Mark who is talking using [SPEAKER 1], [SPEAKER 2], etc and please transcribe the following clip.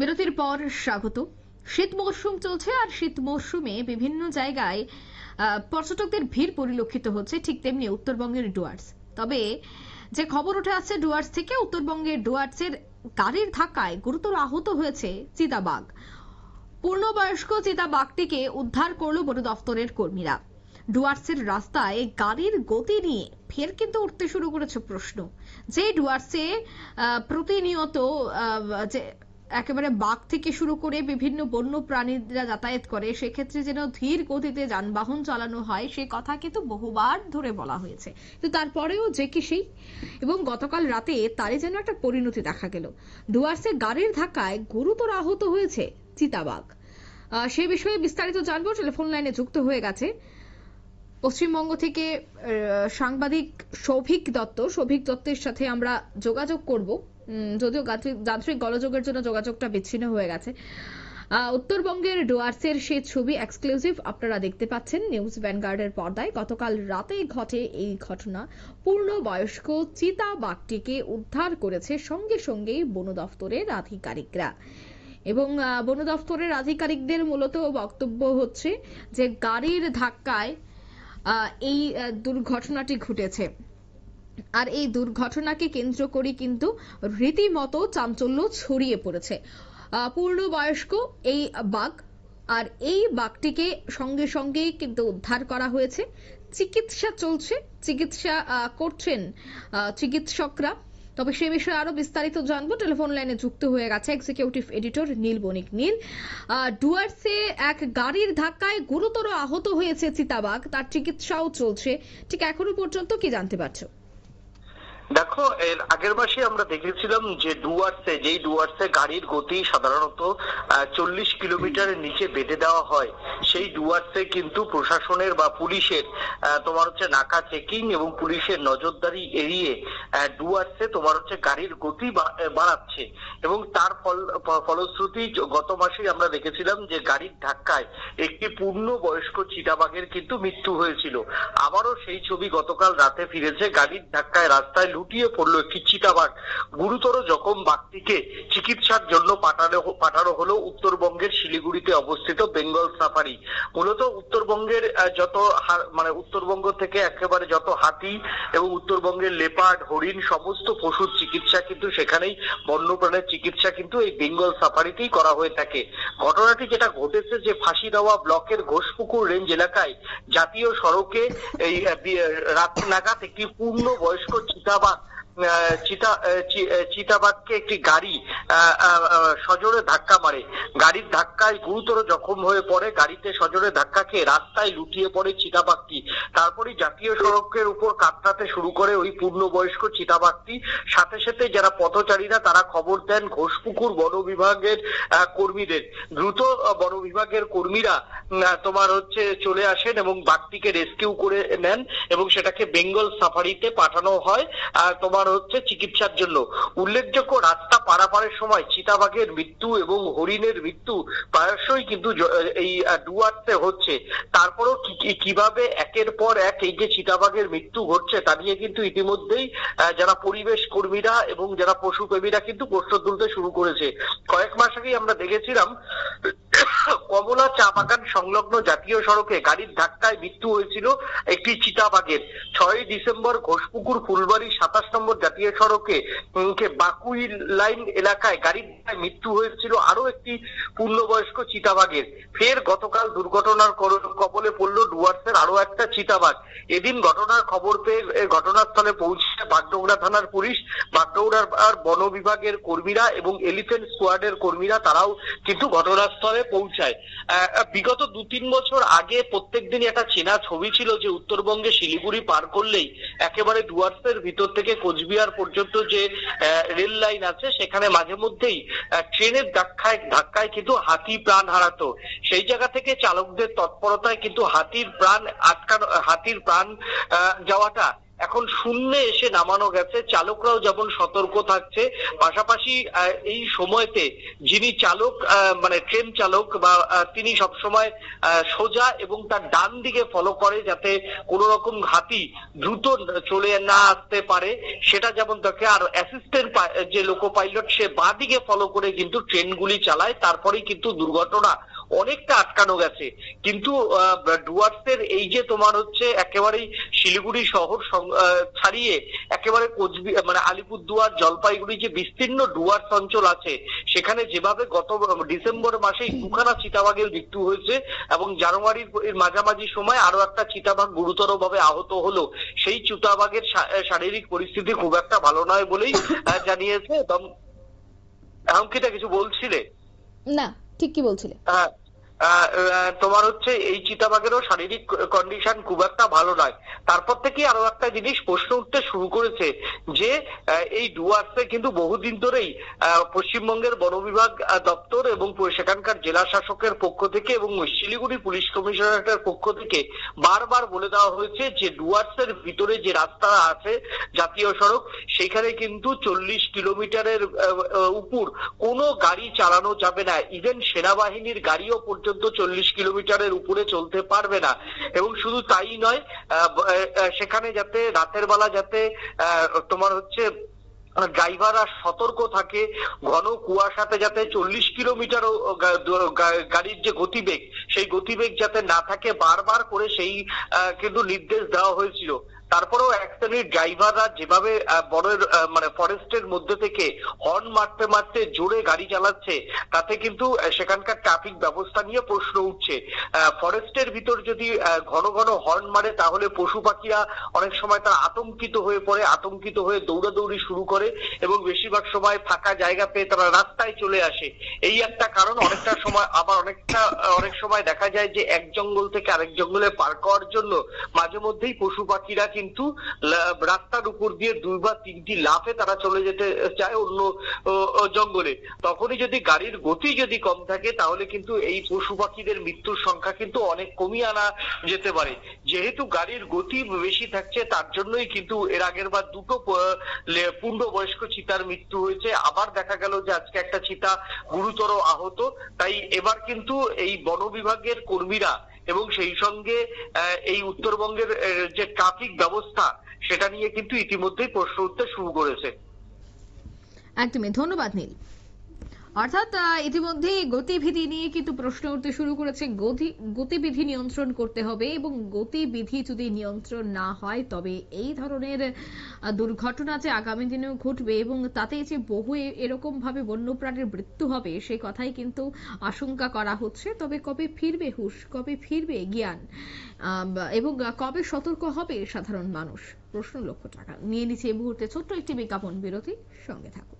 [SPEAKER 1] বিরতির পর স্বাগত। শীত মৌসুম চলছে আর শীত মৌসুমে বিভিন্ন জায়গায় পর্যটকদের ভিড় পরিলক্ষিত হচ্ছে, ঠিক তেমনি উত্তরবঙ্গের ডুয়ার্স। তবে যে খবর উঠে আসছে ডুয়ার্স থেকে, উত্তরবঙ্গের ডুয়ার্সের গাড়ির ধাক্কায় গুরুতর আহত হয়েছে চিতাবাঘ। পূর্ণবয়স্ক চিতাবাঘটিকে উদ্ধার করল বন দফতরের কর্মীরা। ডুয়ার্সের রাস্তায় গাড়ির গতি নিয়ে ফের কিন্তু উঠতে শুরু করেছে প্রশ্ন, যে ডুয়ার্সে প্রতিনিয়ত যে একেবারে বাঘ থেকে শুরু করে বিভিন্ন বন্য প্রাণীরা যাতায়াত করে, সেক্ষেত্রে যেন ধীর গতিতে যানবাহন চালানো হয় সে কথা কিন্তু বহুবার ধরে বলা হয়েছে, কিন্তু তারপরেও যে কি সেই। এবং গতকাল রাতে তারই যেন একটা পরিণতি দেখা গেল। ডুয়ার্সে গাড়ির ধাক্কায় গুরুতর আহত হয়েছে চিতাবাঘ। সে বিষয়ে বিস্তারিত জানবো, টেলিফোন লাইনে যুক্ত হয়ে গেছে পশ্চিমবঙ্গ থেকে সাংবাদিক সৌভিক দত্তের সাথে আমরা যোগাযোগ করব, যদিও যান্ত্রিক গোলযোগের জন্য যোগাযোগটা বিচ্ছিন্ন হয়ে গেছে। উত্তরবঙ্গের ডুয়ার্সের সেই ছবি এক্সক্লুসিভ আপনারা দেখতে পাচ্ছেন নিউজ ভ্যানগার্ডের পর্দায়। গতকাল রাতে ঘটে এই ঘটনা। পূর্ণবয়স্ক চিতাবাঘটিকে উদ্ধার করেছে সঙ্গে সঙ্গেই বন দফতরের আধিকারিকরা। এবং বন দফতরের আধিকারিকদের মূলত বক্তব্য হচ্ছে যে গাড়ির ধাক্কায় এই দুর্ঘটনাটি ঘটেছে। আর এই দুর্ঘটনাকে কেন্দ্র করে কিন্তু রীতিমতো চাঞ্চল্য ছড়িয়ে পড়েছে। পূর্ণবয়স্ক এই বাঘ, আর এই বাঘটিকে সঙ্গে সঙ্গেই কিন্তু উদ্ধার করা হয়েছে। চিকিৎসা চলছে, চিকিৎসা করছেন চিকিৎসকরা। তবে সে বিষয়ে আরো বিস্তারিত জানবো, টেলিফোন লাইনে যুক্ত হয়ে গেছে এক্সিকিউটিভ এডিটর নীল বণিক। নীল, ডুয়ার্সে এক গাড়ির ধাক্কায় গুরুতর আহত হয়েছে চিতাবাঘ, তার চিকিৎসাও চলছে, ঠিক এখনো পর্যন্ত কি জানতে পারছো?
[SPEAKER 2] দেখো, এর আগের মাসে আমরা দেখেছিলাম যে ডুয়ার্সে গাড়ির গতি সাধারণত 40 কিলোমিটারের নিচে বেঁধে দেওয়া হয়। সেই ডুয়ার্সে কিন্তু প্রশাসনের বা পুলিশের তোমার হচ্ছে নাকা চেকিং এবং পুলিশের নজরদারি এড়িয়ে ডুয়ার্সে তোমার হচ্ছে গাড়ির গতি বাড়াচ্ছে, এবং তার ফলশ্রুতি গত মাসে আমরা দেখেছিলাম যে গাড়ির ধাক্কায় একটি পূর্ণবয়স্ক চিতাবাঘের কিন্তু মৃত্যু হয়েছিল। আবারও সেই ছবি গতকাল রাতে ফিরেছে। গাড়ির ধাক্কায় রাস্তায় লুটিয়ে পড়লো একটি চিতাবাঘ। গুরুতর জখম বাঘটিকে চিকিৎসার জন্য পাঠানো হলো উত্তরবঙ্গের শিলিগুড়িতে অবস্থিত বেঙ্গল সাফারি। মূলত উত্তরবঙ্গের উত্তরবঙ্গ থেকে একেবারে যত হাতি এবং উত্তরবঙ্গের লেপার্ড, হরিণ, সমস্ত পশুর চিকিৎসা কিন্তু সেখানেই, বন্যপ্রাণের চিকিৎসা কিন্তু এই বেঙ্গল সাফারিতেই করা হয়ে থাকে। ঘটনাটি যেটা ঘটেছে যে ফাঁসিদেওয়া ব্লকের ঘোষপুকুর রেঞ্জ এলাকায় জাতীয় সড়কে এই রাত নাগাদ একটি পূর্ণবয়স্ক চিতাবাঘকে একটি গাড়ি সজোরে ধাক্কা মারে। গাড়ির ধাক্কায় গুরুতর জখম হয়ে পড়ে। গাড়িতে সজোরে ধাক্কা খেয়ে রাস্তায় লুটিয়ে পড়ে চিতাবাঘটি। তারপরে জাতীয় সড়কের উপর কাতরাতে শুরু করে ওই পূর্ণবয়স্ক চিতাবাঘটি। সাথে সাথে যারা পথচারীরা তারা খবর দেন ঘোষপুকুর বন বিভাগের কর্মীদের। দ্রুত বন বিভাগের কর্মীরা তোমার হচ্ছে চলে আসেন এবং বাঘটিকে রেস্কিউ করে নেন এবং সেটাকে বেঙ্গল সাফারিতে পাঠানো হয় তোমার হচ্ছে চিকিৎসার জন্য। উল্লেখযোগ্য, রাস্তা পারাপারের সময় চিতাবাঘের মৃত্যু এবং হরিণের মৃত্যু প্রায়শই কিন্তু এই ডুয়ার্সে হচ্ছে। তারপরও কিভাবে একের পর এক এই যে চিতাবাঘের মৃত্যু ঘটছে তা নিয়ে কিন্তু ইতিমধ্যেই যারা পরিবেশ কর্মীরা এবং যারা পশুপ্রেমীরা কিন্তু প্রশ্ন তুলতে শুরু করেছে। কয়েক মাস আগেই আমরা দেখেছিলাম কমলা চা বাগান সংলগ্ন জাতীয় সড়কে গাড়ির ধাক্কায় মৃত্যু হয়েছিল একটি চিতাবাঘের। 6 ডিসেম্বর ঘোষপুকুর ফুলবাড়ি 27 নম্বর জাতীয় সড়কে বাকুই লাইন এলাকায় গাড়ির ধাক্কায় মৃত্যু হয়েছিল আরো একটি পূর্ণবয়স্ক চিতাবাঘের। ফের গতকাল দুর্ঘটনার কবলে পড়ল ডুয়ার্সের আরো একটা চিতাবাঘ। এদিন ঘটনার খবর পেয়ে ঘটনাস্থলে পৌঁছে বাগডোগরা থানার পুলিশ, বাগডোগরার বন বিভাগের কর্মীরা এবং এলিফ্যান্ট স্কোয়াডের কর্মীরা তারাও কিন্তু ঘটনাস্থলে পৌঁছায়। বিগত 2-3 বছর আগে প্রত্যেক দিনই একটা চেনা ছবি ছিল যে উত্তরবঙ্গে শিলিগুড়ি পার করলেই একেবারে ডুয়ার্সের ভিতর থেকে কোচবিহার পর্যন্ত যে রেল লাইন আছে সেখানে মাঝে মধ্যেই ট্রেনের ধাক্কায় কিন্তু হাতি প্রাণ হারাতো। সেই জায়গা থেকে চালকদের তৎপরতায় কিন্তু হাতির প্রাণ যাওয়াটা এখন শূন্যে এসে নামানো গেছে। চালকরাও যেমন সতর্ক থাকছে, পাশাপাশি এই সময়তে যিনি চালক মানে ট্রেন চালক বা তিনি সবসময় সোজা এবং তার ডান দিকে ফলো করে, যাতে কোনো রকম হাতি দ্রুত চলে না আসতে পারে, সেটা যেমন দেখে। আর অ্যাসিস্ট্যান্ট যে লোকো পাইলট, সে বাঁ দিকে ফলো করে কিন্তু ট্রেনগুলি চালায়, তারপরেই কিন্তু দুর্ঘটনা অনেকটা আটকানো গেছে। কিন্তু ডুয়ার্সের এই যে তোমার হচ্ছে একেবারেই শিলিগুড়ি শহর ছাড়িয়ে একেবারে কোচবিহার মানে আলিপুরদুয়ার, জলপাইগুড়ি যে বিস্তীর্ণ ডুয়ার্স অঞ্চল আছে, সেখানে যেভাবে গত ডিসেম্বর মাসে দুখানা চিতাবাঘের মৃত্যু হয়েছে এবং জানুয়ারির মাঝামাঝি সময় আরো একটা চিতাবাঘ গুরুতরভাবে আহত হলো, সেই চিতাবাঘের শারীরিক পরিস্থিতি খুব একটা ভালো নয় বলেই জানিয়েছে। অঙ্কিতা কিছু বলছিলে?
[SPEAKER 1] না, ঠিক কি বলছিলে?
[SPEAKER 2] তোমার হচ্ছে এই চিতাবাঘেরও শারীরিক কন্ডিশন খুব একটা ভালো নয়। তারপর থেকে আরো একটা জিনিস প্রশ্ন উঠতে শুরু করেছে যে এই ডুয়ার্সে কিন্তু বহুদিন ধরেই পশ্চিমবঙ্গের বন বিভাগ দপ্তর এবং সেখানকার জেলা শাসকের পক্ষ থেকে এবং শিলিগুড়ি পুলিশ কমিশনারেটের পক্ষ থেকে বারবার বলে দেওয়া হয়েছে যে ডুয়ার্সের ভিতরে যে রাস্তা আছে জাতীয় সড়ক, সেখানে কিন্তু 40 কিলোমিটারের উপর কোনো গাড়ি চালানো যাবে না। ইভেন সেনাবাহিনীর গাড়িও পর্যন্ত 40 কিলোমিটারের উপরে চলতে পারবে না। এবং শুধু তাই নয়, সেখানে যাতে রাতের বেলা যাতে তোমার হচ্ছে ড্রাইভাররা সতর্ক থাকে, ঘন কুয়াশাতে যাতে 40 কিলোমিটার গাড়ির যে গতিবেগ, সেই গতিবেগ যাতে না থাকে, বারবার করে সেই কিন্তু নির্দেশ দেওয়া হয়েছিল। তারপরেও এক শ্রেণীর ড্রাইভাররা যেভাবে বনের মানে ফরেস্টের মধ্যে থেকে হর্ন মারতে মারতে জোরে গাড়ি চালাচ্ছে, তাতে কিন্তু সেখানকার ট্রাফিক ব্যবস্থা নিয়ে প্রশ্ন উঠছে। ফরেস্টের ভিতর যদি ঘন ঘন হর্ন মারে, তাহলে পশু পাখিরা অনেক সময় তারা আতঙ্কিত হয়ে পড়ে, আতঙ্কিত হয়ে দৌড়াদৌড়ি শুরু করে এবং বেশিরভাগ সময় ফাঁকা জায়গা পেয়ে তারা রাস্তায় চলে আসে। এই একটা কারণ। অনেকটা সময় আবার অনেক সময় দেখা যায় যে এক জঙ্গল থেকে আরেক জঙ্গলে পার করার জন্য মাঝে মধ্যেই পশু পাখিরা কিন্তু রাস্তার উপর দিয়ে 2 বা 3টি লাফে তারা চলে যেতে চায় অন্য জঙ্গলে। তখনই যদি গাড়ির গতি যদি কম থাকে, তাহলে কিন্তু এই পশু পাখিদের মৃত্যুর সংখ্যা কিন্তু অনেক কমিয়ে আনা যেতে পারে। যেহেতু গাড়ির গতি বেশি থাকছে, তার জন্যই কিন্তু এর আগের বার 2টো পূর্ণবয়স্ক চিতার মৃত্যু হয়েছে। আবার দেখা গেল যে আজকে একটা চিতা গুরুতর আহত। তাই এবার কিন্তু এই বন বিভাগের কর্মীরা এবং সেই সঙ্গে এই উত্তরবঙ্গের যে ট্রাফিক ব্যবস্থা, সেটা নিয়ে কিন্তু ইতিমধ্যেই প্রশ্ন উঠতে শুরু করেছে।
[SPEAKER 1] একদমই, ধন্যবাদ নীল। অর্থাৎ ইতিমধ্যে গতিবিধি নিয়ে কিন্তু প্রশ্ন উঠতে শুরু করেছে। গতিবিধি নিয়ন্ত্রণ করতে হবে এবং গতিবিধি যদি নিয়ন্ত্রণ না হয়, তবে এই ধরনের দুর্ঘটনা যে আগামী দিনেও ঘটবে এবং তাতে যে বহু এরকম ভাবে বন্যপ্রাণীর মৃত্যু হবে, সেই কথাই কিন্তু আশঙ্কা করা হচ্ছে। তবে কবে ফিরবে হুঁশ, কবে ফিরবে জ্ঞান এবং কবে সতর্ক হবে সাধারণ মানুষ, প্রশ্ন লক্ষ টাকা নিয়ে নিচ্ছে এই মুহূর্তে ছোট্ট একটি বিজ্ঞাপন বিরতি। সঙ্গে থাকুন।